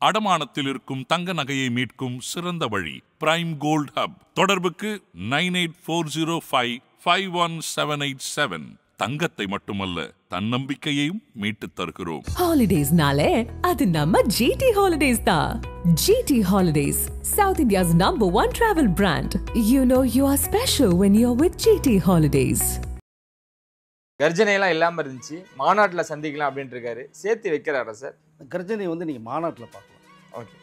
அடமானத்தில் இருக்கும் தங்க நகையை மீட்கும் சிறந்த வழி பிரைம் கோல்ட் ஹப். தொடர்புக்கு 9840551787. தங்கத்தை மட்டுமல்ல, தன்னம்பிக்கையையும் மீட்டுத் தருகிறோம். ஹாலிடேஸ்னாலே அது நம்ம ஜிடி ஹாலிடேஸ் தான். GT holidays, South India's #1 travel brand. You know you are special when you're with GT Holidays. கர்ஜனையெல்லாம் இல்லாமல் இருந்துச்சு, மாநாட்டில் சந்திக்கலாம் அப்படின்ட்டு இருக்காரு. சேர்த்து வைக்கிறாரா சார்? கர்ஜனை வந்து நீங்கள் மாநாட்டில் பார்க்கலாம். ஓகே,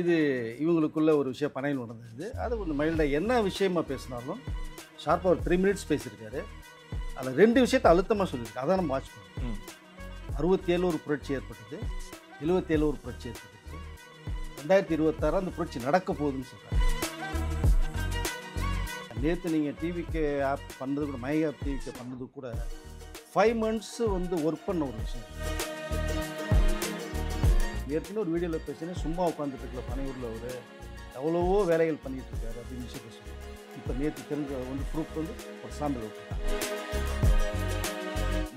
இது இவங்களுக்குள்ள ஒரு விஷயம் பனையில் நடந்தது. அது கொஞ்சம் மைல்டாக என்ன விஷயமா பேசினாலும் ஷார்ப்பாக ஒரு 3 minutes பேசியிருக்காரு. அதில் 2 விஷயத்தை அழுத்தமாக சொல்லியிருக்கு. அதான் நம்ம வாட்ச் பண்ணணும். 67 ஒரு புரட்சி ஏற்பட்டது, 77 ஒரு புரட்சி ஏற்பட்டுச்சு, 2026 அந்த புரட்சி நடக்க போகுதுன்னு சொல்கிறாங்க. நேற்று நீங்கள் டிவிக்கு ஆப் பண்ணது கூட, மை ஆப் டிவிக்கு பண்ணது கூட 5 months வந்து ஒர்க் பண்ண ஒரு விஷயம். ஏற்கனவே ஒரு வீடியோவில் பேசினேன், சும்மா உட்காந்துட்டு இருக்கல பனையூரில் ஒரு எவ்வளவோ வேலைகள் பண்ணிகிட்டு இருக்காரு அப்படின்னு விஷயத்தை சொல்லுவாங்க. இப்போ நேற்று தெரிஞ்ச வந்து ப்ரூஃப் வந்து ஒரு சாம்பிள் விட்டுருக்காங்க.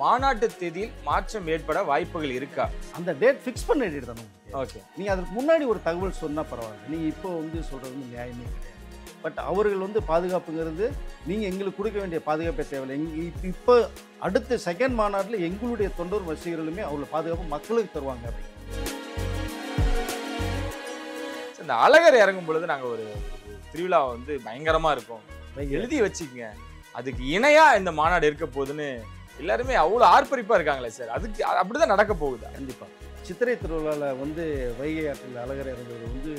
மாநாட்டு தேதியில் மாற்றம் ஏற்பட வாய்ப்புகள் இருக்கா? அந்த டேட் ஃபிக்ஸ் பண்ண டேட் தானே. ஓகே, நீங்கள் அதுக்கு முன்னாடி ஒரு தகவல் சொன்னால் பரவாயில்ல. நீங்கள் இப்போ வந்து சொல்கிறது வந்து நியாயமே கிடையாது. பட் அவர்கள் வந்து பாதுகாப்புங்கிறது நீங்கள் எங்களுக்கு கொடுக்க வேண்டிய பாதுகாப்பே தேவையில்லை. இப்போ அடுத்த செகண்ட் மாநாட்டில் எங்களுடைய தொண்டர் வசதிகளுமே அவ்வளோ பாதுகாப்பு மக்களுக்கு தருவாங்க அப்படின்னு. இந்த அழகர் இறங்கும் பொழுது நாங்கள் ஒரு திருவிழா வந்து பயங்கரமாக இருக்கும், எழுதி வச்சுக்கங்க, அதுக்கு இணையா இந்த மாநாடு இருக்க போகுதுன்னு எல்லாருமே அவ்வளோ ஆர்ப்பரிப்பாக இருக்காங்களே சார். அதுக்கு அப்படிதான் நடக்க போகுதா? கண்டிப்பாக சித்திரை திருவிழாவில் வந்து வைகை ஆற்றில் அழகர் இறங்குறது வந்து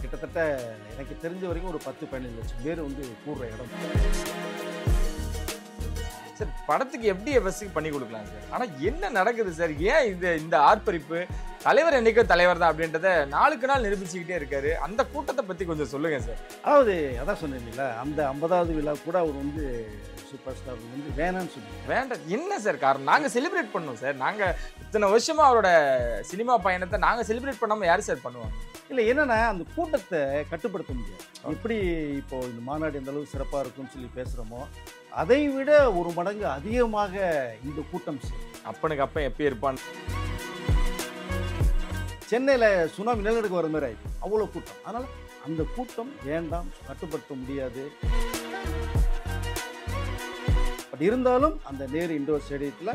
கிட்டத்தட்ட எனக்கு தெரிஞ்ச வரைக்கும் ஒரு 10-15 லட்சம் பேர் வந்து கூடுற இடம் சார். படத்துக்கு எப்படி எஃபெக்ட் பண்ணி கொடுக்கலாம் சார், ஆனால் என்ன நடக்குது சார்? ஏன் இந்த ஆர்ப்பரிப்பு? தலைவர் என்னைக்கோ தலைவர் தான் அப்படின்றத நாளுக்கு நாள் நிரூபிச்சுக்கிட்டே இருக்காரு. அந்த கூட்டத்தை பற்றி கொஞ்சம் சொல்லுங்க சார். அதாவது அதான் சொன்னீங்களா, அந்த 50வது விழா கூட அவர் வந்து சூப்பர் ஸ்டார் வந்து வேணான்னு சொல்லுவாங்க. வேண்டாம், என்ன சார் காரணம்? நாங்கள் செலிப்ரேட் பண்ணோம் சார். நாங்கள் இத்தனை வருஷமா அவரோட சினிமா பயணத்தை நாங்கள் செலிப்ரேட் பண்ணாமல் யார் சார் பண்ணுவாங்க? இல்லை, என்னன்னா அந்த கூட்டத்தை கட்டுப்படுத்த முடியாது. எப்படி இப்போ இந்த மாநாடு எந்த அளவுக்கு சிறப்பாக இருக்கும்னு சொல்லி பேசுகிறோமோ, அதை விட ஒரு மடங்கு அதிகமாக இந்த கூட்டம் அப்பனுக்கு அப்பன் எப்போ இருப்பான். சென்னையில் சுனாமி நிலநடுக்கம் வர மாதிரி ஆயிடுச்சு, அவ்வளோ கூட்டம். அதனால் அந்த கூட்டம் வேண்டாம், கட்டுப்படுத்த முடியாது. பட் இருந்தாலும் அந்த நேரு இண்டோர் ஸ்டேடியத்தில்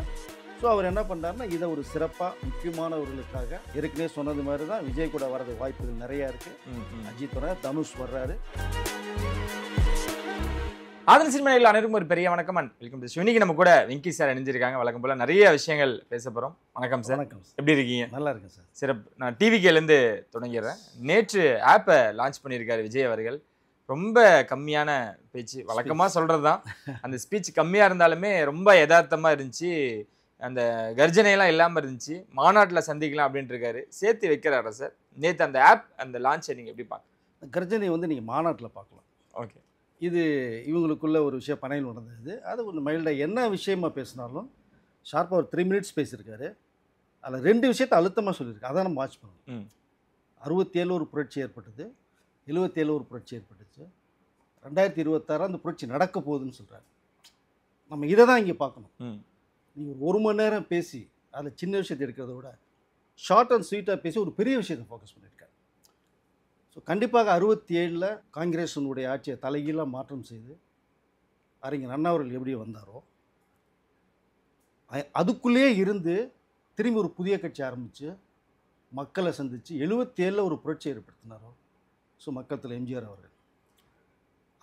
ஸோ அவர் என்ன பண்ணுறாருன்னா, இதை ஒரு சிறப்பாக முக்கியமானவர்களுக்காக ஏற்கனவே சொன்னது மாதிரி தான் விஜய் கூட வர்றது வாய்ப்புகள் நிறையா இருக்குது. அஜித்தோட தனுஷ் வர்றாரு. ஆதன் சினிமாவில் அனைவருக்கும் ஒரு பெரிய வணக்கம் அண்ட் வெல்கம் டு ஷோ. இன்னைக்கு நம்ம கூட வெங்கி சார் இணைஞ்சிருக்காங்க. வழக்கம் போல நிறைய விஷயங்கள் பேச போகிறோம். வணக்கம் சார். வணக்கம். எப்படி இருக்கீங்க? நல்லா இருக்கேன் சார். சிறப்பு. நான் டிவிகேலேருந்து தொடங்கிடுறேன். நேற்று ஆப்பை லான்ச் பண்ணியிருக்காரு விஜய் அவர்கள். ரொம்ப கம்மியான பேச்சு, வழக்கமாக சொல்கிறது தான். அந்த ஸ்பீச் கம்மியாக இருந்தாலுமே ரொம்ப யதார்த்தமாக இருந்துச்சு. அந்த கர்ஜனையெல்லாம் இல்லாமல் இருந்துச்சு. மாநாட்டில் சந்திக்கலாம் அப்படின்ட்டு இருக்காரு. சேர்த்து வைக்கிறாரா சார்? நேற்று அந்த ஆப் அந்த லான்ச்சை நீங்கள் எப்படி பார்க்க? கர்ஜனை வந்து நீங்கள் மாநாட்டில் பார்க்கலாம். ஓகே, இது இவங்களுக்குள்ள ஒரு விஷயம் பனையில் நடந்தது. அது கொஞ்சம் மைல்டாக என்ன விஷயமா பேசினாலும் ஷார்ப்பாக ஒரு 3 minutes பேசியிருக்காரு. அதில் 2 விஷயத்தை அழுத்தமாக சொல்லியிருக்கு. அதான் நம்ம வாட்ச் பண்ணணும். 67 ஒரு புரட்சி ஏற்பட்டது, 77 ஒரு புரட்சி ஏற்பட்டுச்சு, 2026 அந்த புரட்சி நடக்க போகுதுன்னு சொல்கிறாரு. நம்ம இதை தான் இங்கே பார்க்கணும். நீங்கள் 1 மணி நேரம் பேசி அதில் சின்ன விஷயத்தை எடுக்கிறத விட ஷார்ட் அண்ட் ஸ்வீட்டாக பேசி ஒரு பெரிய விஷயத்தை ஃபோக்கஸ் பண்ணியிருக்காரு. ஸோ கண்டிப்பாக 67 காங்கிரஸினுடைய ஆட்சியை தலைகீழாக மாற்றம் செய்து அறிஞர் அண்ணா அவர்கள் எப்படி வந்தாரோ அதுக்குள்ளேயே இருந்து திரும்பி ஒரு புதிய கட்சி ஆரம்பித்து மக்களை சந்தித்து 77 ஒரு புரட்சி ஏற்படுத்தினாரோ, ஸோ மக்கத்தில் எம்ஜிஆர் அவர்கள்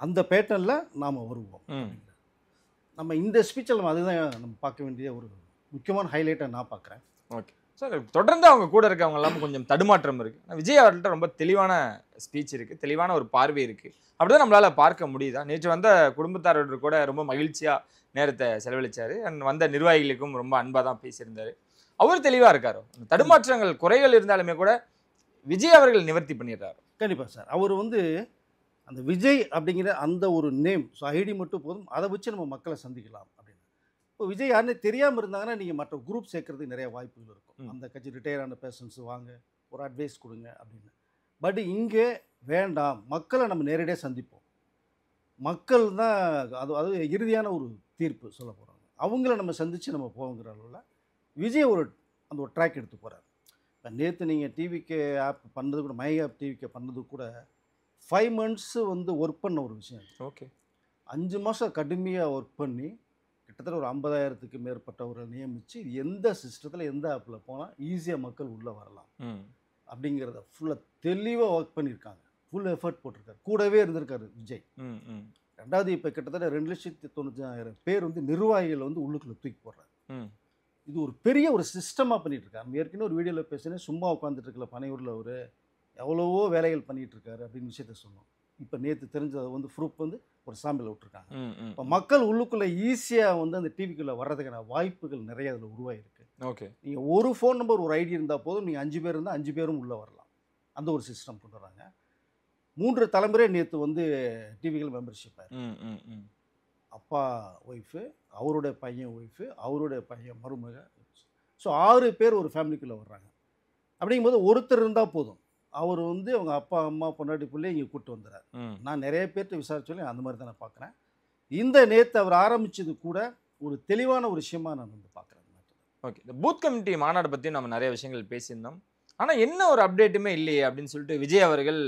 அந்த பேட்டர்னில் நாம் வருவோம். நம்ம இந்த ஸ்பீச்சில் நம்ம அதுதான் நம்ம பார்க்க வேண்டிய ஒரு முக்கியமான ஹைலைட்டாக நான் பார்க்குறேன். Okay sir. தொடர்ந்து அவங்க கூட இருக்கவங்க எல்லாம் கொஞ்சம் தடுமாற்றம் இருக்குது. விஜய் அவர்கள்ட்ட ரொம்ப தெளிவான ஸ்பீச் இருக்குது, தெளிவான ஒரு பார்வை இருக்குது. அப்படிதான் நம்மளால் பார்க்க முடியுதா? நேற்று வந்த குடும்பத்தாரோடு கூட ரொம்ப மகிழ்ச்சியாக நேரத்தை செலவழித்தார். அண்ட் வந்த நிர்வாகிகளுக்கும் ரொம்ப அன்பாக தான் பேசியிருந்தார். அவர் தெளிவாக இருக்காரோ? தடுமாற்றங்கள் குறைகள் இருந்தாலுமே கூட விஜய் அவர்கள் நிவர்த்தி பண்ணிடுறாரு. கண்டிப்பாக சார். அவர் வந்து அந்த விஜய் அப்படிங்கிற அந்த ஒரு நேம், ஸோ ஐடி மட்டும் போதும், அதை வச்சு நம்ம மக்களை சந்திக்கலாம் அப்படின்னு. இப்போ விஜய் யாருன்னு தெரியாமல் இருந்தாங்கன்னா நீங்கள் மற்ற குரூப் சேர்க்கறதுக்கு நிறைய வாய்ப்புகள் இருக்கும். அந்த கட்சி ரிட்டையர் ஆன பர்சன்ஸ் வாங்க, ஒரு அட்வைஸ் கொடுங்க அப்படின்னு. பட் இங்கே வேண்டாம், மக்களை நம்ம நேரடியாக சந்திப்போம். மக்கள் தான் அது இறுதியான ஒரு தீர்ப்பு சொல்ல போகிறாங்க. அவங்கள நம்ம சந்தித்து நம்ம போங்கிற அளவில் விஜய் அந்த ஒரு ட்ராக் எடுத்து போகிறார். இப்போ நேற்று நீங்கள் டிவிகே ஆப் பண்ணது கூட, மை ஆப் டிவிகே பண்ணது கூட 5 months வந்து ஒர்க் பண்ண ஒரு விஷயம். ஓகே. 5 மாதம் கடுமையாக ஒர்க் பண்ணி கிட்டத்தட்ட ஒரு 50,000க்கு மேற்பட்டவர்களை நியமித்து எந்த சிஸ்டத்தில் எந்த ஆப்பில் போனால் ஈஸியாக மக்கள் உள்ளே வரலாம் அப்படிங்கிறத ஃபுல்லாக தெளிவாக ஒர்க் பண்ணியிருக்காங்க. ஃபுல் எஃபர்ட் போட்டிருக்காரு. கூடவே இருந்திருக்காரு விஜய். ரெண்டாவது இப்போ கிட்டத்தட்ட 2,90,000 பேர் வந்து நிர்வாகிகள் வந்து உள்ளுக்குள்ளே தூக்கி போடுறாரு. இது ஒரு பெரிய ஒரு சிஸ்டமாக பண்ணிகிட்டு இருக்காரு. நம்ம ஏற்கனவே ஒரு வீடியோவில் பேசினேன், சும்மா உட்காந்துட்டு இருக்கல பனையூரில் அவர் எவ்வளவோ வேலைகள் பண்ணிகிட்டு இருக்காரு அப்படின்னு விஷயத்த சொன்னோம். இப்போ நேற்று தெரிஞ்சதை வந்து ப்ரூஃப் வந்து ஒரு சாம்பிள் விட்டுருக்காங்க. இப்போ மக்கள் உள்ளுக்குள்ளே ஈஸியாக வந்து அந்த டிவிக்குள்ளே வர்றதுக்கான வாய்ப்புகள் நிறைய அதில் உருவாகிருக்கு. ஓகே. நீங்கள் ஒரு ஃபோன் நம்பர் ஒரு ஐடி இருந்தால் போதும், நீங்கள் 5 பேர் இருந்தால் 5 பேரும் உள்ளே வரலாம். அந்த ஒரு சிஸ்டம் கொண்டு வராங்க. 3 தலைமுறை நேற்று வந்து டிவிகள் மெம்பர்ஷிப் ஆயிருக்கு. அப்பா ஒய்ஃபு, அவருடைய பையன் ஒய்ஃபு, அவருடைய பையன் மருமக. ஸோ 6 பேர் ஒரு ஃபேமிலிக்குள்ளே வர்றாங்க. அப்படிங்கும்போது ஒருத்தர் இருந்தால் போதும், அவர் வந்து அவங்க அப்பா அம்மா பொண்டாட்டி பிள்ளை இங்கே கூப்பிட்டு வந்துடுறாரு. நான் நிறைய பேர்கிட்ட விசாரிச்சோன்னே அந்த மாதிரி தான் நான் பார்க்குறேன். இந்த நேற்று அவர் ஆரம்பித்தது கூட ஒரு தெளிவான ஒரு விஷயமா நான் வந்து பார்க்குறேன். ஓகே. இந்த பூத் கமிட்டி மாநாடு பற்றி நம்ம நிறைய விஷயங்கள் பேசியிருந்தோம். ஆனால் என்ன ஒரு அப்டேட்டுமே இல்லையே அப்படின்னு சொல்லிட்டு விஜய் அவர்கள்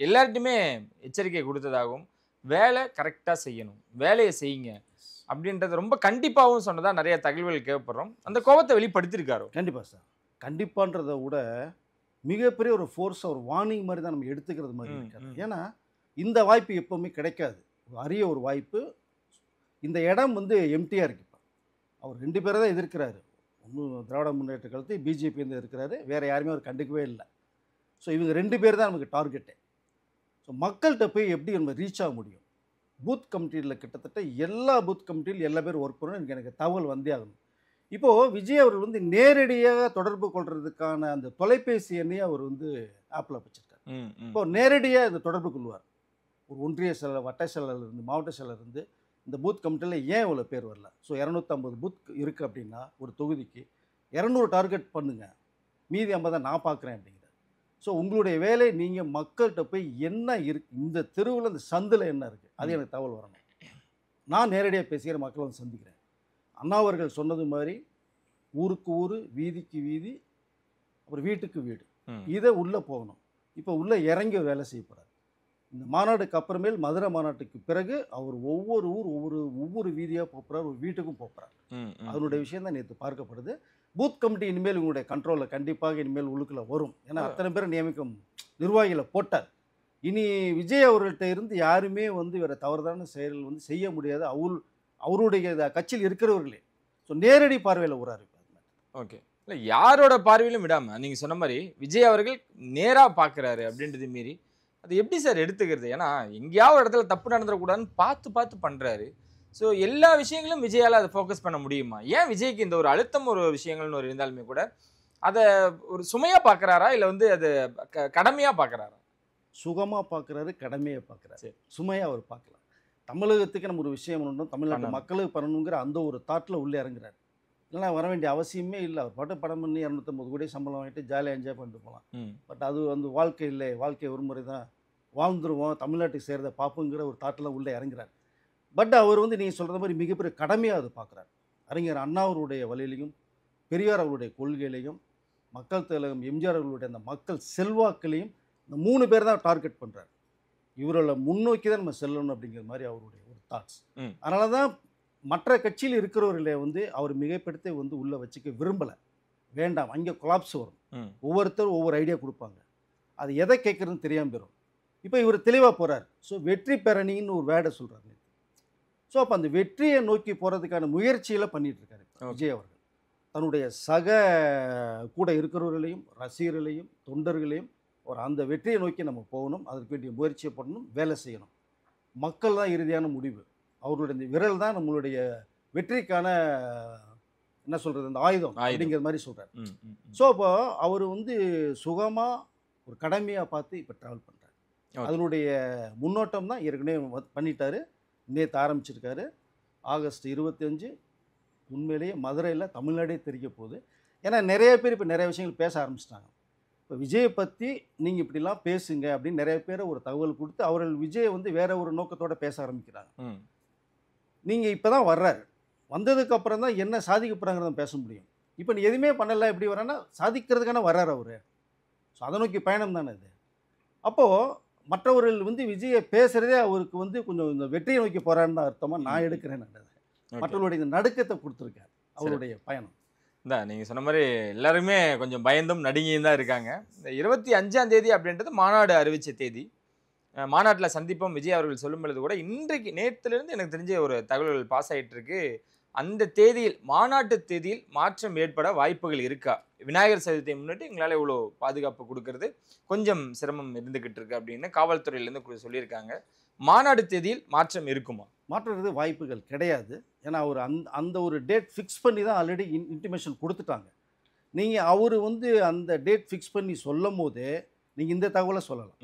எல்லார்ட்டுமே எச்சரிக்கை கொடுத்ததாகவும், வேலை கரெக்டாக செய்யணும், வேலையை செய்யுங்க அப்படின்றது ரொம்ப கண்டிப்பாகவும் சொன்னதாக நிறைய தகவல்கள் கேட்பறோம். அந்த கோபத்தை வெளிப்படுத்தியிருக்காரோ? கண்டிப்பாக சார். கண்டிப்பான்றதை விட மிகப்பெரிய ஒரு ஃபோர்ஸ், ஒரு வார்னிங் மாதிரி தான் நம்ம எடுத்துக்கிறது மாதிரி இருக்காது. ஏன்னா இந்த வாய்ப்பு எப்போவுமே கிடைக்காது. அரிய ஒரு வாய்ப்பு. இந்த இடம் வந்து எம்டியாக இருக்கு. இப்போ அவர் 2 பேரை தான் எதிர்க்கிறாரு. ஒன்றும் திராவிட முன்னேற்ற கழகத்தை பிஜேபி வந்து இருக்கிறாரு, வேறு யாருமே அவர் கண்டுக்கவே இல்லை. ஸோ இவங்க 2 பேர் தான் நமக்கு டார்கெட்டே. ஸோ மக்கள்கிட்ட போய் எப்படி நம்ம ரீச் ஆக முடியும்? பூத் கமிட்டியில் கிட்டத்தட்ட எல்லா பூத் கமிட்டியில் எல்லா பேரும் ஒர்க் பண்ணணும். எனக்கு தகவல் வந்தே ஆகணும். இப்போது விஜய் அவர்கள் வந்து நேரடியாக தொடர்பு கொள்றதுக்கான அந்த தொலைபேசி எண்ணையும் அவர் வந்து ஆப்பில் வச்சுருக்காரு. இப்போ நேரடியாக இந்த தொடர்பு கொள்வார். ஒரு ஒன்றிய செயலர், வட்ட செயலர் இருந்து, மாவட்ட செயலர் இருந்து இந்த பூத் கமிட்டியில் ஏன் இவ்வளோ பேர் வரல? ஸோ 250 பூத் இருக்குது அப்படின்னா ஒரு தொகுதிக்கு 200 டார்கெட் பண்ணுங்கள், மீதி 50 நான் பார்க்குறேன் அப்படிங்கிறார். ஸோ உங்களுடைய வேலை நீங்கள் மக்கள்கிட்ட போய் என்ன இருக்குது, இந்த தெருவில் இந்த சந்தில் என்ன இருக்குது, அது எனக்கு தகவல் வரணும். நான் நேரடியாக பேசுகிற மக்களை வந்து சந்திக்கிறேன். அண்ணா அவர்கள் சொன்னது மாதிரி ஊருக்கு ஊர், வீதிக்கு வீதி, அப்புறம் வீட்டுக்கு வீடு, இதை உள்ளே போகணும். இப்போ உள்ளே இறங்கி வேலை செய்யப்படாது. இந்த மாநாட்டுக்கு அப்புறமேல் மதுரை மாநாட்டுக்கு பிறகு அவர் ஒவ்வொரு ஊர் ஒவ்வொரு வீதியாக போகிறார், ஒரு வீட்டுக்கும் போகிறார். அதனுடைய விஷயம் தான் நேற்று பார்க்கப்படுது. பூத் கமிட்டி இனிமேல் உங்களுடைய கண்ட்ரோலில் கண்டிப்பாக இனிமேல் உள்ளுக்குள்ளே வரும். ஏன்னா அத்தனை பேரை நியமிக்கும் நிர்வாகிகளை போட்டார். இனி விஜய் அவர்கள்ட்ட இருந்து யாருமே வந்து வேறு தவறுதான செயல்கள் வந்து செய்ய முடியாது. அவருடைய கட்சியில் இருக்கிறவர்களே. ஸோ நேரடி பார்வையில் வராரு. ஓகே. இல்லை, யாரோட பார்வையிலும் விடாமல் நீங்கள் சொன்ன மாதிரி விஜய் அவர்கள் நேராக பார்க்குறாரு அப்படின்றது மீறி அது எப்படி சார் எடுத்துக்கிறது? ஏன்னா எங்கேயாவது ஒரு இடத்துல தப்பு நடந்துடக்கூடாதுன்னு பார்த்து பண்ணுறாரு. ஸோ எல்லா விஷயங்களும் விஜயால் அதை ஃபோக்கஸ் பண்ண முடியுமா? ஏன் விஜய்க்கு இந்த ஒரு அழுத்தம் ஒரு விஷயங்கள்னு ஒரு இருந்தாலுமே கூட அதை ஒரு சுமையாக பார்க்குறாரா, இல்லை வந்து அது கடமையாக பார்க்குறாரா? சுகமாக பார்க்குறாரு, கடமையாக பார்க்குறாரு. சுமையாக அவர் பார்க்கல. தமிழகத்துக்கு நம்ம ஒரு விஷயம் பண்ணணும், தமிழ்நாட்டு மக்களுக்கு பண்ணணுங்கிற அந்த ஒரு தாட்டில் உள்ளே இறங்குறாரு. இல்லைனா வர வேண்டிய அவசியமே இல்லை. அவர் பாட்டு படம் பண்ணி 250 கோடி சம்பளம் வாங்கிட்டு ஜாலியாக என்ஜாய் பண்ணிட்டு போகலாம். பட் அது வந்து வாழ்க்கை இல்லை, வாழ்க்கை ஒரு முறை தான் வாழ்ந்துருவோம், தமிழ்நாட்டுக்கு சேர்ந்த பார்ப்புங்கிற ஒரு தாட்டில் உள்ளே இறங்குறாரு. பட் அவர் வந்து நீங்கள் சொல்கிற மாதிரி மிகப்பெரிய கடமையாக அது பார்க்குறாரு. அறிஞர் அண்ணா அவருடைய வழியிலையும், பெரியார் அவருடைய கொள்கையிலையும், மக்கள் தலைவர் எம்ஜிஆர் அவர்களுடைய அந்த மக்கள் செல்வாக்கிலையும் இந்த 3 பேர் தான் டார்கெட் பண்ணுறாரு. இவரோட முன்னோக்கி தான் நம்ம செல்லணும் அப்படிங்கிற மாதிரி அவருடைய ஒரு தாட்ஸ். அதனால தான் மற்ற கட்சியில் இருக்கிறவர்களை வந்து அவர் மிகைப்படுத்தி வந்து உள்ளே வச்சுக்க விரும்பலை. வேண்டாம், அங்கே கொலாப்ஸ் வரும். ஒவ்வொருத்தரும் ஒவ்வொரு ஐடியா கொடுப்பாங்க, அது எதை கேட்குறதுன்னு தெரியாமல் போயிடும். இப்போ இவர் தெளிவாக போகிறார். ஸோ வெற்றி பெறணின்னு ஒரு வேர்டை சொல்கிறார். ஸோ அப்போ அந்த வெற்றியை நோக்கி போகிறதுக்கான முயற்சியில் பண்ணிகிட்ருக்காரு விஜய் அவர்கள். தன்னுடைய சக கூட இருக்கிறவர்களையும், ரசிகர்களையும், தொண்டர்களையும் ஒரு அந்த வெற்றியை நோக்கி நம்ம போகணும், அதற்கு வேண்டிய முயற்சியை பண்ணணும், வேலை செய்யணும். மக்கள் தான் இறுதியான முடிவு. அவர்களுடைய இந்த விரல் தான் நம்மளுடைய வெற்றிக்கான என்ன சொல்கிறது, அந்த ஆயுதம் அப்படிங்கிற மாதிரி சொல்கிறார். ஸோ அப்போ அவர் வந்து சுகமாக ஒரு கடமையாக பார்த்து இப்போ ட்ராவல் பண்ணுறாரு. அதனுடைய முன்னோட்டம் தான் ஏற்கனவே பண்ணிட்டாரு. நேற்று ஆரம்பிச்சிருக்காரு. ஆகஸ்ட் 25 உண்மையிலேயே மதுரையில் தமிழ்நாடே தெரிக்க போகுது. ஏன்னா நிறைய பேர் இப்போ நிறைய விஷயங்கள் பேச ஆரம்பிச்சிட்டாங்க. இப்போ விஜயை பற்றி நீங்கள் இப்படிலாம் பேசுங்க அப்படின்னு நிறைய பேரை ஒரு தகவல் கொடுத்து அவர்கள் விஜயை வந்து வேற ஒரு நோக்கத்தோடு பேச ஆரம்பிக்கிறாங்க. நீங்கள் இப்போ தான் வர்றாரு, வந்ததுக்கப்புறம் தான் என்ன சாதிக்க போகிறாங்கிறத பேச முடியும். இப்போ நீ எதுவுமே பண்ணலை எப்படி வரேன்னா சாதிக்கிறதுக்கான வர்றார் அவர். ஸோ அதை நோக்கி பயணம் தானே இது. அப்போது மற்றவர்கள் வந்து விஜயை பேசுகிறதே அவருக்கு வந்து கொஞ்சம் இந்த வெற்றியை நோக்கி போகிறான்னு தான் அர்த்தமாக நான் எடுக்கிறேன். மற்றவர்களுடைய இந்த நடுக்கத்தை கொடுத்துருக்காரு அவருடைய பயணம். இந்த நீங்கள் சொன்ன மாதிரி எல்லாருமே கொஞ்சம் பயந்தும் நடுங்கியும் தான் இருக்காங்க. இந்த 25ஆம் தேதி அப்படின்றது மாநாடு அறிவித்த தேதி. மாநாட்டில் சந்திப்போம் விஜய் அவர்கள் சொல்லும் பொழுது கூட இன்றைக்கு நேற்றுலேருந்து எனக்கு தெரிஞ்ச ஒரு தகவல்கள் பாஸ் ஆகிட்டு இருக்கு. அந்த தேதியில் மாநாட்டு தேதியில் மாற்றம் ஏற்பட வாய்ப்புகள் இருக்கா? விநாயகர் சதுர்த்தியை முன்னிட்டு எங்களால் இவ்வளோ பாதுகாப்பு கொடுக்கறது கொஞ்சம் சிரமம் இருந்துகிட்டு இருக்கு அப்படின்னு காவல்துறையிலேருந்து சொல்லியிருக்காங்க. மாநாடு தேதியில் மாற்றம் இருக்குமா? மாற்றுறது வாய்ப்புகள் கிடையாது. ஏன்னா அவர் அந்த ஒரு டேட் ஃபிக்ஸ் பண்ணி தான் ஆல்ரெடி இன்டிமேஷன் கொடுத்துட்டாங்க. நீங்கள் அவர் வந்து அந்த டேட் ஃபிக்ஸ் பண்ணி சொல்லும் போதே நீங்கள் இந்த தகவலை சொல்லலாம்.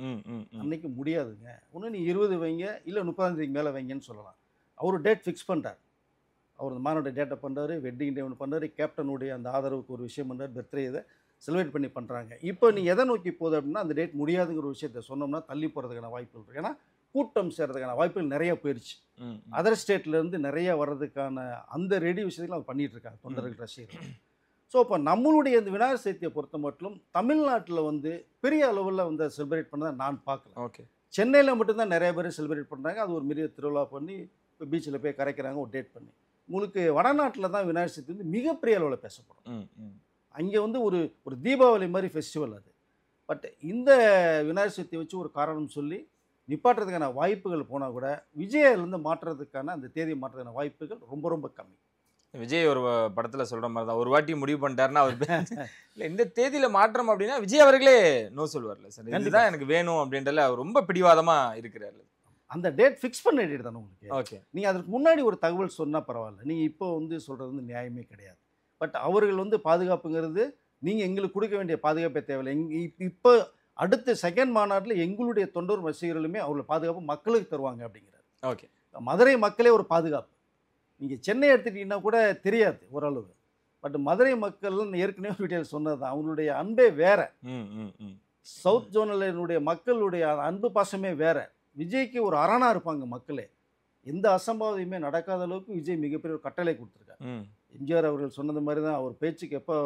அன்னைக்கு முடியாதுங்க, ஒன்று நீ 20 வைங்க, இல்லை 30ஆம் தேதிக்கு மேலே வைங்கன்னு சொல்லலாம். அவர் டேட் ஃபிக்ஸ் பண்ணுறார். அவர் அந்த மாநாடு டேட்டை பண்ணுறாரு, வெட்டிங் டே ஒன்று பண்ணுறாரு, கேப்டனுடைய அந்த ஆதரவுக்கு ஒரு விஷயம் பண்ணுறாரு, பர்த்டே இதை செலிப்ரேட் பண்ணி பண்ணுறாங்க. இப்போ நீ எதை நோக்கி போகுது அப்படின்னா அந்த டேட் முடியாதுங்கிற ஒரு விஷயத்தை சொன்னோம்னா தள்ளி போகிறதுக்கான வாய்ப்புகள் இருக்குது. ஏன்னா கூட்டம் சேர்றதுக்கான வாய்ப்புகள் நிறைய போயிடுச்சு. அதர் ஸ்டேட்லேருந்து நிறைய வர்றதுக்கான அந்த ரெடி விஷயத்தையும் அவர் பண்ணிகிட்டு இருக்காங்க தொண்டர்கள், ரசிகர்கள். ஸோ இப்போ நம்மளுடைய இந்த விநாயகர் சதுர்த்தியை பொறுத்த மட்டும் தமிழ்நாட்டில் வந்து பெரிய அளவில் வந்து செலிப்ரேட் பண்ணதை நான் பார்க்கல. ஓகே, சென்னையில் மட்டும்தான் நிறைய பேர் செலிப்ரேட் பண்ணுறாங்க. அது ஒரு பெரிய திருவிழா பண்ணி இப்போ பீச்சில் போய் கரைக்கிறாங்க ஒரு டேட் பண்ணி. உங்களுக்கு வடநாட்டில் தான் விநாயகர் சதுர்த்தி வந்து மிகப்பெரிய அளவில் பேசப்படும். அங்கே வந்து ஒரு தீபாவளி மாதிரி ஃபெஸ்டிவல் அது. பட் இந்த விநாயகர் சதுர்த்தியை வச்சு ஒரு காரணம் சொல்லி நிப்பாட்டுறதுக்கான வாய்ப்புகள் போனால் கூட விஜயிலேருந்து மாற்றுறதுக்கான அந்த தேதியை மாற்றுறதுக்கான வாய்ப்புகள் ரொம்ப ரொம்ப கம்மி. விஜய் ஒரு படத்தில் சொல்கிற மாதிரி தான், ஒரு வாட்டி முடிவு பண்ணிட்டாருன்னா அவர் இல்லை இந்த தேதியில் மாற்றம் அப்படின்னா விஜய் அவர்களே நோ சொல்லுவார்ல சார், இதுதான் எனக்கு வேணும் அப்படின்றல அவர் ரொம்ப பிடிவாதமாக இருக்கிறார். அந்த டேட் ஃபிக்ஸ் பண்ண டேட் தானே உங்களுக்கு. ஓகே, நீங்கள் அதுக்கு முன்னாடி ஒரு தகவல் சொன்னால் பரவாயில்ல, நீங்கள் இப்போ வந்து சொல்கிறது வந்து நியாயமே கிடையாது. பட் அவர்கள் வந்து பாதுகாப்புங்கிறது நீங்கள் எங்களுக்கு கொடுக்க வேண்டிய பாதுகாப்பே தேவையில்லை. இப்போ அடுத்த செகண்ட் மாநாட்டில் எங்களுடைய தொண்டர் ரசிகர்களுமே அவங்கள பாதுகாப்பு மக்களுக்கு தருவாங்க அப்படிங்கிறார். ஓகே, மதுரை மக்களே ஒரு பாதுகாப்பு. நீங்கள் சென்னை எடுத்துக்கிட்டிங்கன்னா கூட தெரியாது ஓரளவு. பட் மதுரை மக்கள் ஏற்கனவே வீட்டில் சொன்னது தான், அவங்களுடைய அன்பே வேற. சவுத் ஜோனினுடைய மக்களுடைய அன்பு பாசமே வேற. விஜய்க்கு ஒரு அரணா இருப்பாங்க மக்களே. எந்த அசம்பாவிதமே நடக்காத அளவுக்கு விஜய் மிகப்பெரிய ஒரு கட்டளை கொடுத்துருக்காரு. எம்ஜிஆர் அவர்கள் சொன்னது மாதிரி தான் அவர் பேச்சுக்கு எப்போ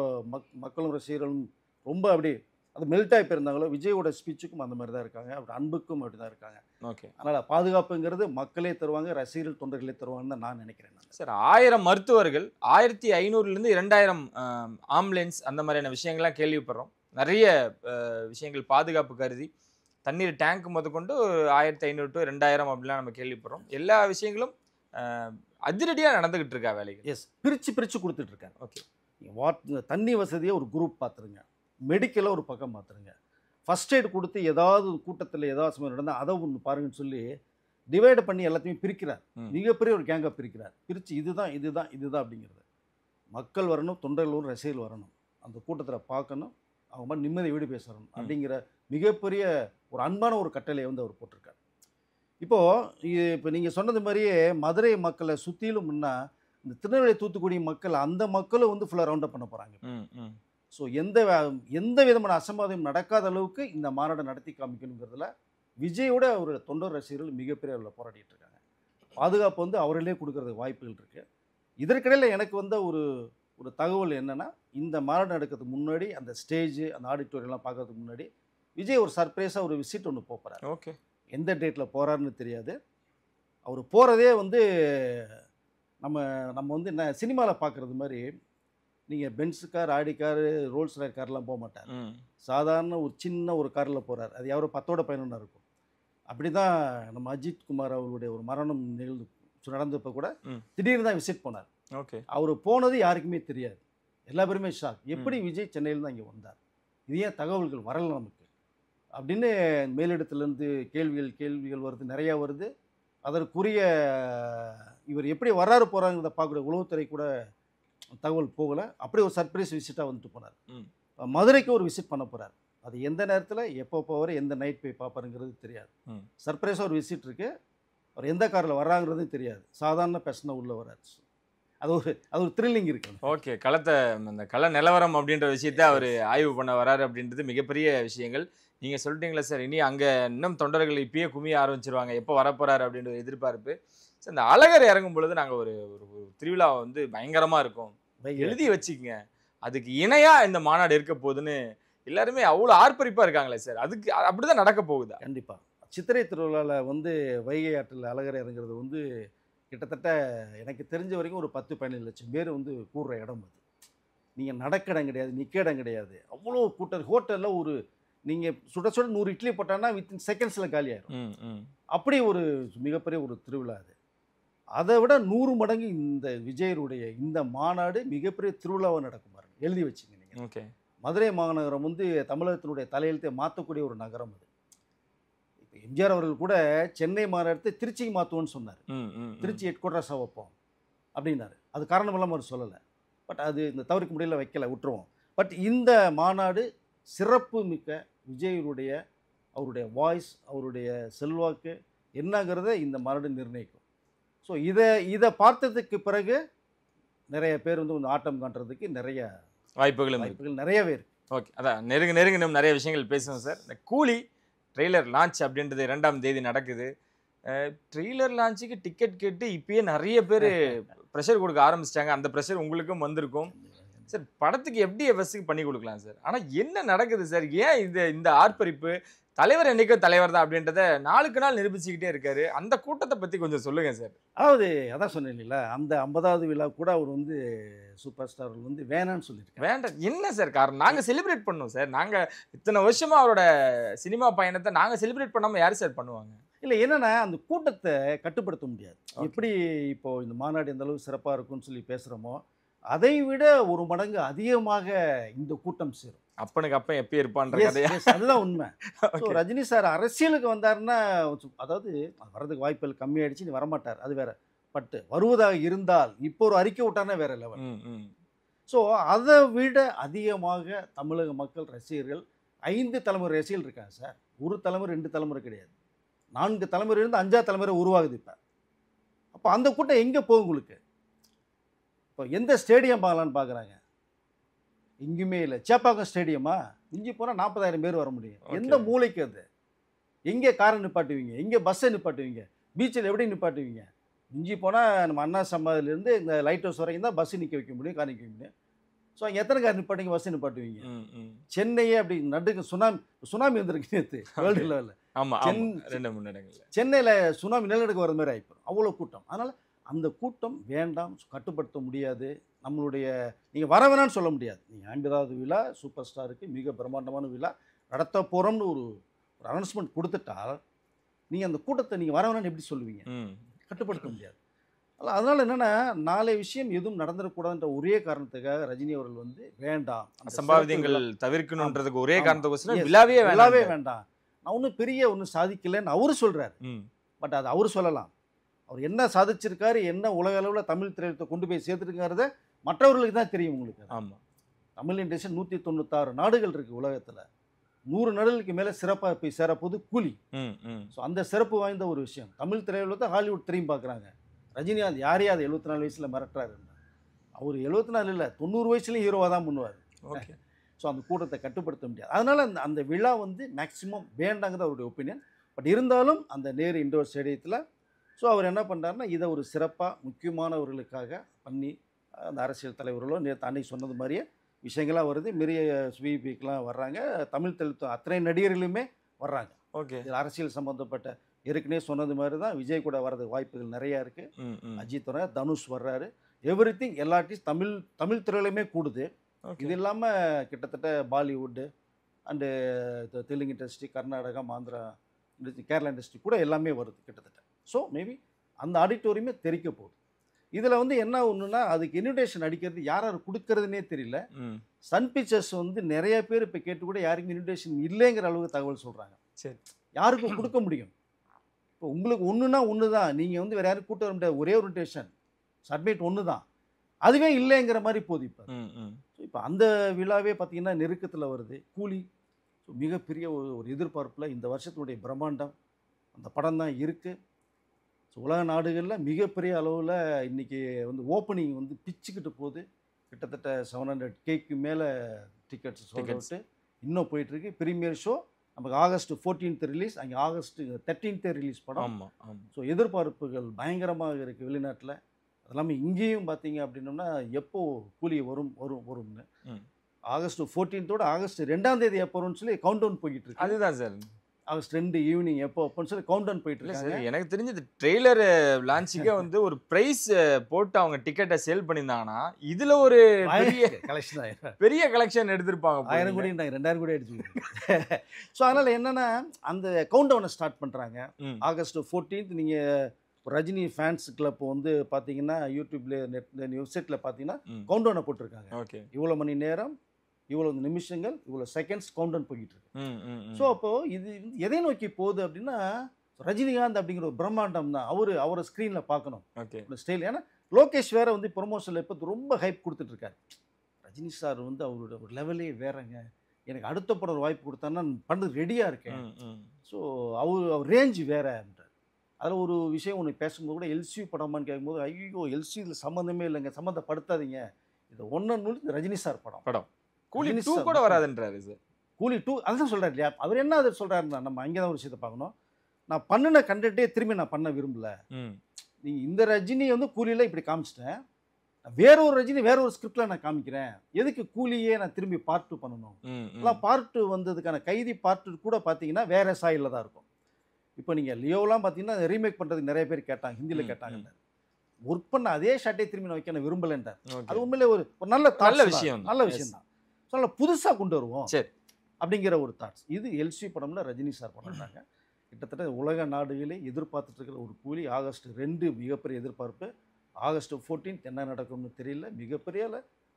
மக்களும் ரசிகர்களும் ரொம்ப அப்படி அது மெல்ட் ஆகி போயிருந்தாங்களோ விஜயோட ஸ்பீச்சுக்கும் அந்த மாதிரி தான் இருக்காங்க. அப்படி அன்புக்கும் அப்படி தான் இருக்காங்க. ஓகே, அதனால் பாதுகாப்புங்கிறது மக்களே தருவாங்க, ரசிகர்கள் தொண்டர்களே தருவாங்கன்னு தான் நான் நினைக்கிறேன். சார் 1000 மருத்துவர்கள் 1500லேருந்து 2000 ஆம்புலன்ஸ் அந்த மாதிரியான விஷயங்கள்லாம் கேள்விப்படுறோம். நிறைய விஷயங்கள் பாதுகாப்பு கருதி தண்ணீர் டேங்க் முதற்கொண்டு 1500 to 2000 அப்படிலாம் நம்ம கேள்விப்படுறோம். எல்லா விஷயங்களும் அதிரடியாக நடந்துகிட்டு இருக்கா வேலைகள். எஸ், பிரித்து கொடுத்துட்ருக்காங்க. ஓகே, தண்ணி வசதியை ஒரு குரூப் பார்த்துருங்க, மெடிக்கலை ஒரு பக்கம் பார்த்துருங்க, ஃபஸ்ட் எய்ட் கொடுத்து ஏதாவது கூட்டத்தில் ஏதாவது சமயம் நடந்தால் அதை ஒன்று பாருங்கன்னு சொல்லி டிவைட் பண்ணி எல்லாத்தையுமே பிரிக்கிறார். மிகப்பெரிய ஒரு கேங்காக பிரிக்கிறார். பிரித்து இதுதான் அப்படிங்கிறது. மக்கள் வரணும், தொண்டர்கள் வரணும், ரசிகர்கள் வரணும், அந்த கூட்டத்தில் பார்க்கணும், அவங்க மாதிரி நிம்மதி வீடு பேசணும் அப்படிங்கிற மிகப்பெரிய ஒரு அன்பான ஒரு கட்டளையை வந்து அவர் போட்டிருக்கார். இப்போ நீங்கள் சொன்னது மாதிரியே மதுரை மக்களை சுற்றிலும் முன்னா இந்த திருநெல்வேலி தூத்துக்குடி மக்கள் அந்த மக்களும் வந்து ஃபுல்லாக ரவுண்ட் அப் பண்ண போகிறாங்க. ஸோ எந்த விதமான அசம்பாவிதம் நடக்காத அளவுக்கு இந்த மாநாட்டை நடத்தி காமிக்கணுங்கிறதுல விஜயோட ஒரு தொண்டர் ரசிகர்கள் மிகப்பெரிய அளவில் போராடிட்டு இருக்காங்க. பாதுகாப்பு வந்து அவர்களே கொடுக்கறதுக்கு வாய்ப்புகள் இருக்குது. இதற்கிடையில் எனக்கு வந்த ஒரு தகவல் என்னென்னா, இந்த மாநாடு நடக்கிறதுக்கு முன்னாடி அந்த ஸ்டேஜ் அந்த ஆடிட்டோரியம்லாம் பார்க்கறதுக்கு முன்னாடி விஜய் ஒரு சர்ப்ரைஸாக ஒரு விசிட் ஒன்று போகிறார். ஓகே, எந்த டேட்டில் போகிறாருன்னு தெரியாது. அவர் போகிறதே வந்து நம்ம வந்து என்ன சினிமாவில் பார்க்குறது மாதிரி நீங்கள் Benz car, Audi car, Rolls Royce கார்லாம் போக மாட்டார். சாதாரண ஒரு சின்ன ஒரு காரில் போகிறார். அது யாரோ 10ஓட 11 இருக்கும். அப்படி தான் நம்ம அஜித் குமார் அவர்களுடைய ஒரு மரணம் நடந்தப்போ கூட திடீர்னு தான் விசிட் போனார். ஓகே, அவர் போனது யாருக்குமே தெரியாது. எல்லா பேருமே ஷாக், எப்படி விஜய் சென்னையில் தான் இங்கே வந்தார், இது ஏன் தகவல்கள் வரல நமக்கு அப்படின்னு மேலிடத்துலேருந்து கேள்விகள் வருது, நிறையா வருது. அதற்குரிய இவர் எப்படி வர்றாரு போகிறாங்கிறத பார்க்கக்கூடிய உளவுத்துறை கூட தகவல் போகலை. அப்படியே ஒரு சர்ப்ரைஸ் விசிட்டாக வந்துட்டு போனார். மதுரைக்கு ஒரு விசிட் பண்ண போகிறார். அது எந்த நேரத்தில் எப்போ போவார், எந்த நைட் போய் பார்ப்பாருங்கிறது தெரியாது. சர்ப்ரைஸாக ஒரு விசிட் இருக்குது. அவர் எந்த காரில் வர்றாங்கிறதும் தெரியாது. சாதாரண பேசணும் உள்ளே வர்றாரு. அது ஒரு த்ரில்லிங் இருக்குது. ஓகே, அந்த கள நிலவரம் அப்படின்ற விஷயத்த அவர் ஆய்வு பண்ண வராரு அப்படின்றது மிகப்பெரிய விஷயங்கள். நீங்கள் சொல்லிட்டீங்களா சார், இனி அங்கே இன்னும் தொண்டர்கள் இப்பயே குமிய ஆரம்பிச்சிருவாங்க, எப்போ வரப்போகிறாரு அப்படின்ற எதிர்பார்ப்பு. சார், இந்த அழகர் இறங்கும் பொழுது நாங்கள் ஒரு திருவிழா வந்து பயங்கரமாக இருக்கும், எழுதி வச்சுக்கங்க. அதுக்கு இணையா இந்த மாநாடு இருக்க போகுதுன்னு எல்லாருமே அவ்வளோ ஆர்ப்பரிப்பா இருக்காங்களே சார். அதுக்கு அப்படிதான் நடக்க போகுதா? கண்டிப்பாக சித்திரை திருவிழாவில் வந்து வைகை ஆற்றில் அழகரை இறங்குறது வந்து கிட்டத்தட்ட எனக்கு தெரிஞ்ச வரைக்கும் ஒரு 10-15 லட்சம் பேர் வந்து கூடுற இடம் அது. நீங்கள் நடக்க இடம் கிடையாது, நிற்க இடம் கிடையாது, அவ்வளோ கூட்டம். ஹோட்டலில் ஒரு நீங்கள் சுட சுட 100 இட்லி போட்டான்னா வித்தின் செகண்ட்ஸில் காலி ஆயிடும். அப்படி ஒரு மிகப்பெரிய ஒரு திருவிழா அது. அதை விட 100 மடங்கு இந்த விஜயருடைய இந்த மாநாடு மிகப்பெரிய திருவிழாவாக நடக்கும் பாருங்க. எழுதி வச்சுங்க நீங்கள். ஓகே. மதுரை மாநகரம் வந்து தமிழகத்தினுடைய தலையெழுத்தை மாற்றக்கூடிய ஒரு நகரம் அது. இப்போ எம்ஜிஆர் அவர்கள் கூட சென்னை மாநகரத்தை திருச்சிக்கு மாற்றுவோன்னு சொன்னார். திருச்சி ஹெட் குவார்ட்டர்ஸாக வைப்போம் அப்படின்னாரு. அது காரணம் இல்லாமல் அவர் சொல்லலை. பட் அது இந்த தவறுக்கு முடியல, வைக்கல, விட்டுருவோம். பட் இந்த மாநாடு சிறப்பு மிக்க விஜயருடைய அவருடைய வாய்ஸ், அவருடைய செல்வாக்கு என்னங்கிறத இந்த மாநாடு நிர்ணயிக்கும். ஸோ இதை பார்த்ததுக்கு பிறகு நிறைய பேர் வந்து கொஞ்சம் ஆட்டம் காட்டுறதுக்கு நிறைய வாய்ப்புகள் நிறையவே இருக்கு. ஓகே, அதான் நெருங்க இன்னும் நிறைய விஷயங்கள் பேசணும் சார். இந்த கூலி ட்ரெய்லர் லான்ச் அப்படின்றது 2ஆம் தேதி நடக்குது. ட்ரெய்லர் லான்ச்சுக்கு டிக்கெட் கேட்டு இப்பயே நிறைய பேர் ப்ரெஷர் கொடுக்க ஆரம்பிச்சிட்டாங்க. அந்த ப்ரெஷர் உங்களுக்கும் வந்திருக்கும் சார். படத்துக்கு எப்படி எஃப்எஸ்க்கு பண்ணி கொடுக்கலாம் சார்? ஆனால் என்ன நடக்குது சார்? ஏன் இந்த ஆர்ப்பரிப்பு? தலைவர் என்னைக்கோ தலைவர் தான் அப்படின்றத நாளுக்கு நாள் நிரூபிச்சுக்கிட்டே இருக்காரு. அந்த கூட்டத்தை பற்றி கொஞ்சம் சொல்லுங்க சார். அதாவது அதான் சொன்னேன் இல்லைங்களா, அந்த 50வது விழா கூட அவர் வந்து சூப்பர் ஸ்டார் வந்து வேணான்னு சொல்லியிருக்காரு. வேண்டாம் என்ன சார் காரணம்? நாங்கள் செலிப்ரேட் பண்ணோம் சார். நாங்கள் இத்தனை வருஷமா அவரோட சினிமா பயணத்தை நாங்கள் செலிப்ரேட் பண்ணாமல் யார் சார் பண்ணுவாங்க? இல்லை, என்னன்னா அந்த கூட்டத்தை கட்டுப்படுத்த முடியாது. எப்படி இப்போ இந்த மாநாடு எந்த அளவுக்கு சிறப்பாக இருக்கும்னு சொல்லி பேசுகிறோமோ அதை விட ஒரு மடங்கு அதிகமாக இந்த கூட்டம் சேரும். அப்பனுக்கு அப்பன் எப்போ இருப்பான்ற கதையா? அதுதான் உண்மை. ஸோ ரஜினி சார் அரசியலுக்கு வந்தாருன்னா, அதாவது வர்றதுக்கு வாய்ப்புகள் கம்மியாயிடுச்சு, நீ வரமாட்டார், அது வேற. பட் வருவதாக இருந்தால் இப்போ ஒரு அறிக்கை விட்டார்னா வேற லெவல். ஸோ அதை விட அதிகமாக தமிழக மக்கள் ரசிகர்கள் 5 தலைமுறை ரசிகர்கள் இருக்காங்க சார். ஒரு தலைமுறை 2 தலைமுறை கிடையாது, 4 தலைமுறை இருந்து 5ஆவது தலைமுறை உருவாகுது இப்போ. அப்போ அந்த கூட்டம் எங்கே போகும் உங்களுக்கு? இப்போ எந்த ஸ்டேடியம் பார்க்கலான்னு பார்க்குறாங்க? எங்கேயுமே இல்லை. சேப்பாக்கம் ஸ்டேடியமா? இஞ்சி போனால் 40,000 பேர் வர முடியும். எந்த மூளைக்கு அது? எங்கே காரை நிப்பாட்டுவீங்க? எங்கே பஸ்ஸை நிப்பாட்டுவீங்க? பீச்சில் எப்படி நிப்பாட்டுவீங்க? இஞ்சி போனால் நம்ம அண்ணா சமாதிலேருந்து இந்த லைட் ஹவுஸ் வரைக்கும் தான் பஸ்ஸு நிற்க வைக்க முடியும், கார் நிற்க வைக்க முடியும். ஸோ அங்கே எத்தனை கார் நிப்பாட்டிங்க, பஸ்ஸை நிப்பாட்டுவீங்க? சென்னையே அப்படி நடுக்கு சுனாமி வந்திருக்கு நேற்று வேர்ல்டு லெவலில். சென்னையில் சுனாமி நிலநடுக்கம் வர மாதிரி ஆகிப்போம், அவ்வளோ கூட்டம். அதனால் அந்த கூட்டம் வேண்டாம், கட்டுப்படுத்த முடியாது. நம்மளுடைய நீங்கள் வர வேணான்னு சொல்ல முடியாது. நீங்கள் 50வது விழா சூப்பர் ஸ்டாருக்கு மிக பிரம்மாண்டமான விழா நடத்த போகிறோம்னு ஒரு அனௌன்ஸ்மெண்ட் கொடுத்துட்டால் நீங்கள் அந்த கூட்டத்தை நீங்கள் வர வேணான்னு எப்படி சொல்லுவீங்க? கட்டுப்படுத்த முடியாது. அதனால் என்னென்னா, நாளை விஷயம் எதுவும் நடந்துடக்கூடாதுன்ற ஒரே காரணத்துக்காக ரஜினி அவர்கள் வந்து வேண்டாம், சம்பாவிதங்கள் தவிர்க்கணுன்றதுக்கு ஒரே காரணத்துக்கு விழாவே வேண்டாம், நான் ஒன்றும் பெரிய ஒன்றும் சாதிக்கலைன்னு அவரு சொல்கிறார். பட் அது அவர் சொல்லலாம். அவர் என்ன சாதிச்சிருக்காரு, என்ன உலக அளவில் தமிழ் திரையுலகத்தை கொண்டு போய் சேர்த்துருக்காரத மற்றவர்களுக்கு தான் தெரியும். உங்களுக்கு ஆமாம், தமிழ் இண்டஸ்ட்ரி 196 நாடுகள் இருக்குது உலகத்தில். 100 நாடுகளுக்கு மேலே சிறப்பாக போய் சேரப்போது கூலி. ஸோ அந்த சிறப்பு வாய்ந்த ஒரு விஷயம். தமிழ் திரையுலகத்தை ஹாலிவுட் திரும்பி பார்க்குறாங்க. ரஜினிகாந்த் யாரையா அது 74 வயசில் மிரட்டுறாரு? அவர் 74 இல்லை, 90 வயசுலேயும் ஹீரோவாக தான் பண்ணுவார். ஓகே. ஸோ அந்த கூட்டத்தை கட்டுப்படுத்த முடியாது. அதனால் அந்த விழா வந்து மேக்சிமம் வேண்டாங்கிறது அவருடைய ஒப்பீனியன். பட் இருந்தாலும் அந்த நேரு இண்டோர் ஸ்டேடியத்தில் ஸோ அவர் என்ன பண்ணுறாருன்னா, இதை ஒரு சிறப்பாக முக்கியமானவர்களுக்காக பண்ணி, அந்த அரசியல் தலைவர்களோ நேற்று அன்னைக்கு சொன்னது மாதிரியே விஷயங்களாக வருது. பெரிய ஸ்வீபிக்கெலாம் வர்றாங்க, தமிழ் தெலுங்கு அத்தனை நடிகர்களுமே வர்றாங்க. ஓகே. இதில் அரசியல் சம்மந்தப்பட்ட ஏற்கனவே சொன்னது மாதிரி தான் விஜய் கூட வர்றதுக்கு வாய்ப்புகள் நிறையா இருக்குது. அஜித் வர, தனுஷ் வர்றாரு, எவ்ரிதிங் எல்லாத்தையும் தமிழ் திரையிலுமே கூடுது. இது இல்லாமல் கிட்டத்தட்ட Bollywood and Telugu industry, Karnataka, Andhra industry, Kerala industry கூட எல்லாமே வருது கிட்டத்தட்ட. ஸோ மேபி அந்த ஆடிட்டோரியமே தெரிக்க போகுது. இதில் வந்து என்ன ஒன்றுனா, அதுக்கு இன்விடேஷன் அடிக்கிறது யார் கொடுக்கறதுனே தெரியல. சன் பிக்சர்ஸ் வந்து நிறைய பேர் இப்போ கேட்டு கூட யாருக்கும் இன்விடேஷன் இல்லைங்கிற அளவுக்கு தகவல் சொல்கிறாங்க. சரி, யாருக்கும் கொடுக்க முடியும்? இப்போ உங்களுக்கு ஒன்றுனா ஒன்று தான், நீங்கள் வந்து வேறு யாரும் கூட்ட வர முடியாது. ஒரே ஒரு இன்விடேஷன் சப்மிட் ஒன்று தான், அதுவே இல்லைங்கிற மாதிரி போகுது இப்போ. ஸோ இப்போ அந்த விழாவே பார்த்திங்கன்னா நெருக்கத்தில் வருது. கூலி ஸோ மிகப்பெரிய ஒரு எதிர்பார்ப்பில் இந்த வருஷத்தினுடைய பிரம்மாண்டம் அந்த படம் தான் இருக்குது. ஸோ உலக நாடுகளில் மிகப்பெரிய அளவில் இன்றைக்கி வந்து ஓப்பனிங் வந்து பிச்சுக்கிட்டு போகுது. கிட்டத்தட்ட 700Kக்கு மேலே டிக்கெட்ஸ் சொல்லிட்டு இன்னும் போயிட்டுருக்கு. ப்ரீமியர் ஷோ நமக்கு ஆகஸ்ட் 14th ரிலீஸ், அங்கே ஆகஸ்ட் 13th ரிலீஸ் படம். ஸோ எதிர்பார்ப்புகள் பயங்கரமாக இருக்குது வெளிநாட்டில். அது இல்லாமல் இங்கேயும் பார்த்தீங்க அப்படின்னோம்னா எப்போ கூலி வரும்னு ஆகஸ்ட் 14 ஆகஸ்ட் 2 எப்போ வரும்னு சொல்லி கவுண்ட் டவுன் போய்கிட்டு இருக்கு. அதுதான் சார், ஆகஸ்ட் 2 ஈவினிங் எப்போ அப்போன்னு சொல்லி கவுண்ட் டவுன் போயிட்டு இல்லை இருக்காங்க. சார், எனக்கு தெரிஞ்சது ட்ரெய்லர் லான்ச்சுக்கே வந்து ஒரு ப்ரைஸ் போட்டு அவங்க டிக்கெட்டை சேல் பண்ணியிருந்தாங்கன்னா இதில் ஒரு கலெக்ஷன் ஆயிரம் பெரிய கலெக்ஷன் எடுத்திருப்பாங்க. 1000 கோடி 2000 கோடி அடிச்சு. ஸோ அதனால் என்னென்னா அந்த கவுண்ட் டவுனை ஸ்டார்ட் பண்ணுறாங்க. ஆகஸ்ட் 14 நீங்கள் ரஜினி ஃபேன்ஸ் கிளப் வந்து பார்த்தீங்கன்னா யூடியூப்ல வெப்சைட்டில் பார்த்தீங்கன்னா கவுண்ட் டவுனை போட்டிருக்காங்க. ஓகே, இவ்வளோ மணி நேரம், இவ்வளோ நிமிஷங்கள், இவ்வளோ செகண்ட்ஸ் கவுண்ட் டவுன் போய்கிட்டு இருக்கு. ஸோ அப்போது இது எதை நோக்கி போகுது அப்படின்னா ரஜினிகாந்த் அப்படிங்கிற ஒரு பிரம்மாண்டம் தான். அவரை ஸ்க்ரீனில் பார்க்கணும். Okay, style. ஏன்னா லோகேஷ் வேற வந்து ப்ரொமோஷனில் இப்போ ரொம்ப ஹைப் கொடுத்துட்டு இருக்காரு. ரஜினி சார் வந்து அவரோட ஒரு லெவலே வேறங்க, எனக்கு அடுத்த படம் ஒரு வாய்ப்பு கொடுத்தாருன்னா நான் பண்ணுறது ரெடியாக இருக்கேன். ஸோ அவர் ரேஞ்ச் வேறன்றார். அதில் ஒரு விஷயம் ஒன்று பேசும்போது கூட எல்சியூ படமான்னு கேட்கும்போது ஐயோ எல்சியூ இதில் சம்மந்தமே இல்லைங்க, சம்மந்தப்படுத்தாதீங்க, இது ஒன்று ரஜினி சார் படம். கூலி 2 கூட வராதுன்றாரு சார். கூலி 2 அதுதான் சொல்கிறார் இல்லையா. அவர் என்ன அதை சொல்கிறாருன்னா நம்ம அங்கே தான் ஒரு விஷயத்தை பார்க்கணும். நான் பண்ணின கண்டென்ட்டே திரும்பி நான் பண்ண விரும்பல. நீங்கள் இந்த ரஜினி வந்து கூலியில் இப்படி காமிச்சிட்டேன், வேற ஒரு ரஜினி வேற ஒரு ஸ்கிரிப்டில் நான் காமிக்கிறேன், எதுக்கு கூலியே நான் திரும்பி பார்ட் 2 பண்ணணும். எல்லாம் பார்ட் 2 வந்ததுக்கான கைதி பார்ட் 2 கூட பார்த்தீங்கன்னா வேற சாயில தான் இருக்கும். இப்போ நீங்கள் லியோலாம் பார்த்தீங்கன்னா ரீமேக் பண்ணுறதுக்கு நிறைய பேர் கேட்டாங்க, ஹிந்தியில் கேட்டாங்க. ஒர்க் பண்ண அதே ஷாட்டே திரும்பி நான் வைக்க நான் விரும்பலைன்றார். அது உண்மையிலே ஒரு நல்ல விஷயம் தான். ஸோ நல்லா புதுசாக கொண்டு வருவோம் சரி அப்படிங்கிற ஒரு தாட்ஸ். இது எல்சி படம்ல ரஜினி சார் பண்ணுறாங்க. கிட்டத்தட்ட உலக நாடுகளே எதிர்பார்த்துட்டு இருக்கிற ஒரு கூலி. ஆகஸ்ட் 2 மிகப்பெரிய எதிர்பார்ப்பு. ஆகஸ்ட் 14 என்ன நடக்கும்னு தெரியல. மிகப்பெரிய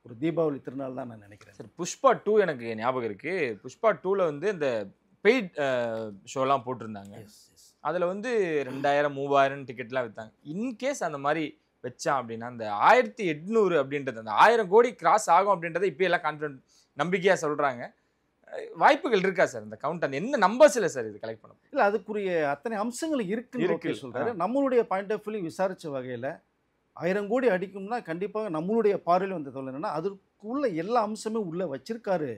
ஒரு தீபாவளி திருநாள் தான் நான் நினைக்கிறேன். சார், புஷ்பா 2 எனக்கு ஞாபகம் இருக்கு. புஷ்பா 2ல வந்து இந்த பெய்ட் ஷோலாம் போட்டிருந்தாங்க. அதில் வந்து 2000 3000 டிக்கெட்லாம் விற்றாங்க. இன்கேஸ் அந்த மாதிரி வச்சான் அப்படின்னா அந்த 1800 அப்படின்றது அந்த 1000 கோடி கிராஸ் ஆகும் அப்படின்றத இப்போ எல்லாம் கான்ஃபிடன்ட் நம்பிக்கையாக சொல்கிறாங்க. வாய்ப்புகள் இருக்கா சார் இந்த கவுண்ட்? அந்த என்ன நம்பர்ஸ் இல்லை சார் இது கலெக்ட் பண்ண? இல்லை, அதுக்குரிய அத்தனை அம்சங்கள் இருக்கு சொல்கிறாரு. நம்மளுடைய பாயிண்ட் ஆஃப் வியூ விசாரித்த வகையில் 1000 கோடி அடிக்கும்னா கண்டிப்பாக நம்மளுடைய பார்வையில் வந்து என்னன்னா அதுக்குள்ள எல்லா அம்சமும் உள்ளே வச்சிருக்காரு.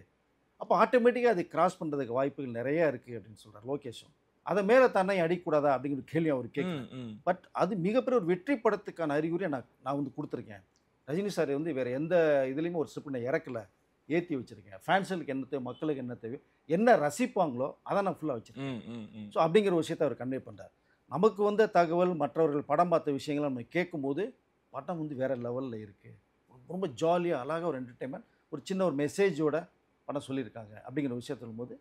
அப்போ ஆட்டோமேட்டிக்காக அது கிராஸ் பண்ணுறதுக்கு வாய்ப்புகள் நிறையா இருக்குது அப்படின்னு சொல்கிறார் லோகேஷும். அதை மேலே தன்னை அடிக்கூடாதா அப்படிங்கிற கேள்வி அவர் கேட்குறேன். பட் அது மிகப்பெரிய ஒரு வெற்றி படத்துக்கான அறிகுறியை நான் வந்து கொடுத்துருக்கேன். ரஜினி சார் வந்து வேறு எந்த இதுலேயுமே ஒரு ஸ்கிரிப்ட் நான் இறக்கலை, ஏற்றி வச்சுருக்கேன். ஃபேன்ஸுக்கு என்ன தேவை, மக்களுக்கு என்ன தேவை, என்ன ரசிப்பாங்களோ அதை நான் ஃபுல்லாக வச்சுருக்கேன். ஸோ அப்படிங்கிற ஒரு விஷயத்தை அவர் கன்வே பண்ணுறார். நமக்கு வந்த தகவல், மற்றவர்கள் படம் பார்த்த விஷயங்களை நம்ம கேட்கும்போது படம் வந்து வேறு லெவலில் இருக்குது. ரொம்ப ஜாலியாக அழகாக ஒரு என்டர்டெயின்மெண்ட், ஒரு சின்ன ஒரு மெசேஜோட படம் சொல்லியிருக்காங்க அப்படிங்கிற விஷயத்தை சொல்லும்போது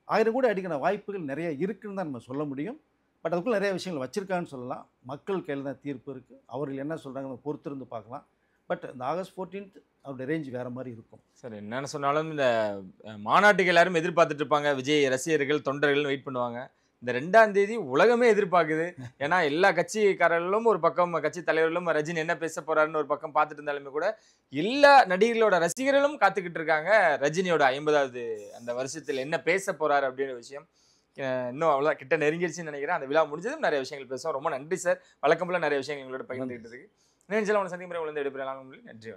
1000 கோடி அடிக்கிற வாய்ப்புகள் நிறைய இருக்குன்னு தான் நம்ம சொல்ல முடியும். பட் அதுக்குள்ள நிறைய விஷயங்கள் வச்சுருக்கான்னு சொல்லலாம். மக்கள் கையில் தான் தீர்ப்பு இருக்குது. அவர்கள் என்ன சொல்கிறாங்க நம்ம பொறுத்திருந்து பார்க்கலாம். பட் இந்த ஆகஸ்ட் 14 அவருடைய ரேஞ்ச் வேறு மாதிரி இருக்கும். சார், என்னென்ன சொன்னாலும் இந்த மாநாட்டுக்கு எல்லாரும் எதிர்பார்த்துட்டு இருப்பாங்க. விஜய் ரசிகர்கள் தொண்டர்கள் வெயிட் பண்ணுவாங்க. இந்த 2ஆம் தேதி உலகமே எதிர்பார்க்குது. ஏன்னா எல்லா கட்சிக்காரர்களும் ஒரு பக்கம், கட்சி தலைவர்களும் ரஜினி என்ன பேச போறாருன்னு ஒரு பக்கம் பார்த்துட்டு இருந்தாலுமே கூட எல்லா நடிகர்களோட ரசிகர்களும் காத்துக்கிட்டு இருக்காங்க ரஜினியோட 50வது அந்த வருஷத்தில் என்ன பேச போறாரு அப்படின்ற விஷயம். இன்னும் அவ்வளோதான் கிட்ட நெருங்கிடுச்சுன்னு நினைக்கிறேன். அந்த விழா முடிஞ்சதும் நிறைய விஷயங்கள் பேசுவோம். ரொம்ப நன்றி சார். வழக்கம் போல நிறைய விஷயங்கள் எங்களோட பகிர்ந்துகிட்டு இருக்கு. நினைச்சாலும் சந்திக்கும் முறை உங்களை எடுப்பிடலாம். நன்றி.